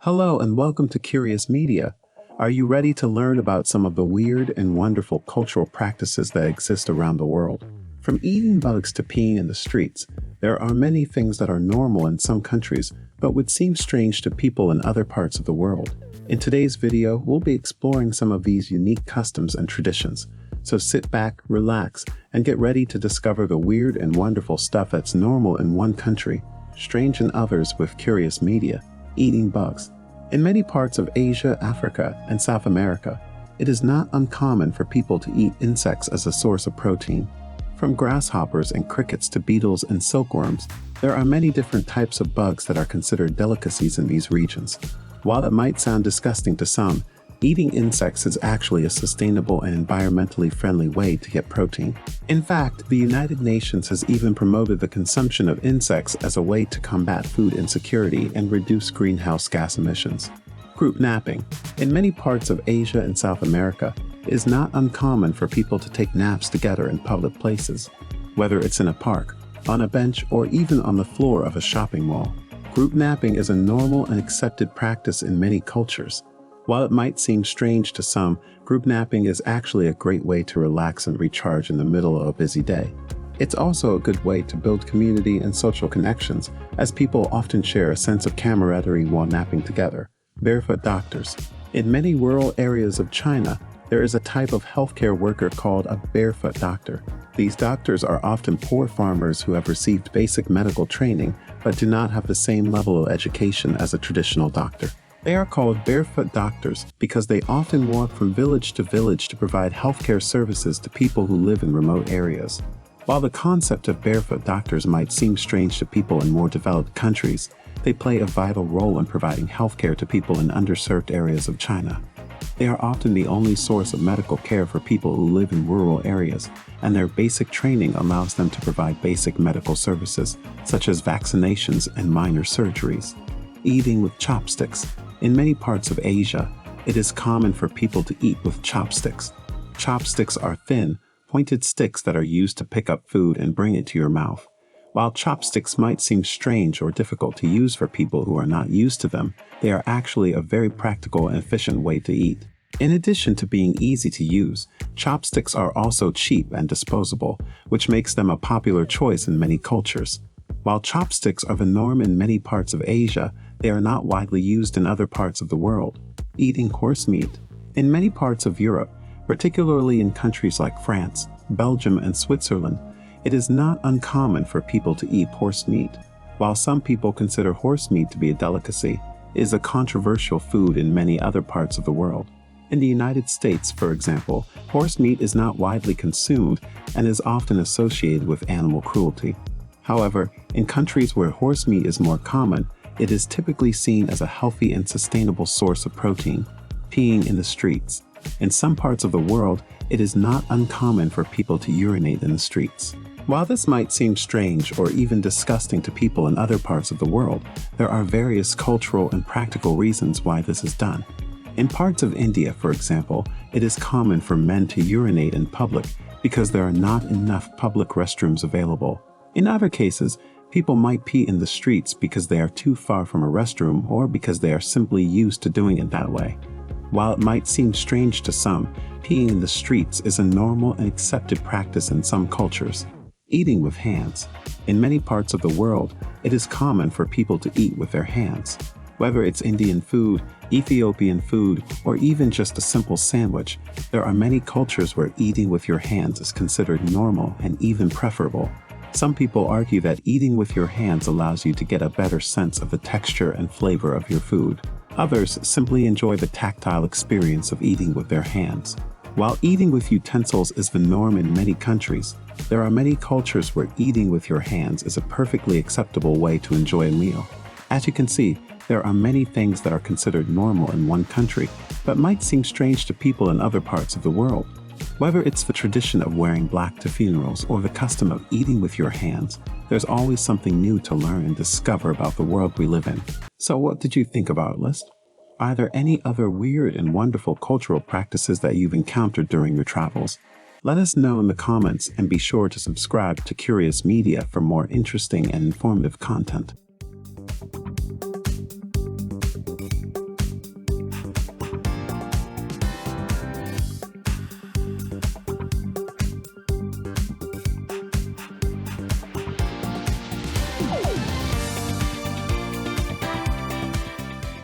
Hello and welcome to Curious Media. Are you ready to learn about some of the weird and wonderful cultural practices that exist around the world? From eating bugs to peeing in the streets, there are many things that are normal in some countries, but would seem strange to people in other parts of the world. In today's video, we'll be exploring some of these unique customs and traditions. So sit back, relax, and get ready to discover the weird and wonderful stuff that's normal in one country, strange in others with Curious Media, eating bugs. In many parts of Asia, Africa, and South America, it is not uncommon for people to eat insects as a source of protein. From grasshoppers and crickets to beetles and silkworms, there are many different types of bugs that are considered delicacies in these regions. While it might sound disgusting to some, eating insects is actually a sustainable and environmentally friendly way to get protein. In fact, the United Nations has even promoted the consumption of insects as a way to combat food insecurity and reduce greenhouse gas emissions. Group napping. In many parts of Asia and South America, it is not uncommon for people to take naps together in public places, whether it's in a park, on a bench, or even on the floor of a shopping mall. Group napping is a normal and accepted practice in many cultures. While it might seem strange to some, group napping is actually a great way to relax and recharge in the middle of a busy day. It's also a good way to build community and social connections, as people often share a sense of camaraderie while napping together. Barefoot doctors. In many rural areas of China, there is a type of healthcare worker called a barefoot doctor. These doctors are often poor farmers who have received basic medical training but do not have the same level of education as a traditional doctor. They are called barefoot doctors because they often walk from village to village to provide healthcare services to people who live in remote areas. While the concept of barefoot doctors might seem strange to people in more developed countries, they play a vital role in providing healthcare to people in underserved areas of China. They are often the only source of medical care for people who live in rural areas, and their basic training allows them to provide basic medical services, such as vaccinations and minor surgeries. Eating with chopsticks. In many parts of Asia, it is common for people to eat with chopsticks. Chopsticks are thin, pointed sticks that are used to pick up food and bring it to your mouth. While chopsticks might seem strange or difficult to use for people who are not used to them, they are actually a very practical and efficient way to eat. In addition to being easy to use, chopsticks are also cheap and disposable, which makes them a popular choice in many cultures. While chopsticks are the norm in many parts of Asia, they are not widely used in other parts of the world. Eating horse meat. In many parts of Europe, particularly in countries like France, Belgium, and Switzerland, it is not uncommon for people to eat horse meat. While some people consider horse meat to be a delicacy, it is a controversial food in many other parts of the world. In the United States, for example, horse meat is not widely consumed and is often associated with animal cruelty. However, in countries where horse meat is more common, it is typically seen as a healthy and sustainable source of protein. Peeing in the streets. In some parts of the world, it is not uncommon for people to urinate in the streets. While this might seem strange or even disgusting to people in other parts of the world, there are various cultural and practical reasons why this is done. In parts of India, for example, it is common for men to urinate in public because there are not enough public restrooms available. In other cases, people might pee in the streets because they are too far from a restroom or because they are simply used to doing it that way. While it might seem strange to some, peeing in the streets is a normal and accepted practice in some cultures. Eating with hands. In many parts of the world, it is common for people to eat with their hands. Whether it's Indian food, Ethiopian food, or even just a simple sandwich, there are many cultures where eating with your hands is considered normal and even preferable. Some people argue that eating with your hands allows you to get a better sense of the texture and flavor of your food. Others simply enjoy the tactile experience of eating with their hands. While eating with utensils is the norm in many countries, there are many cultures where eating with your hands is a perfectly acceptable way to enjoy a meal. As you can see, there are many things that are considered normal in one country, but might seem strange to people in other parts of the world. Whether it's the tradition of wearing black to funerals or the custom of eating with your hands, there's always something new to learn and discover about the world we live in. So what did you think of our list? Are there any other weird and wonderful cultural practices that you've encountered during your travels? Let us know in the comments and be sure to subscribe to Curious Media for more interesting and informative content.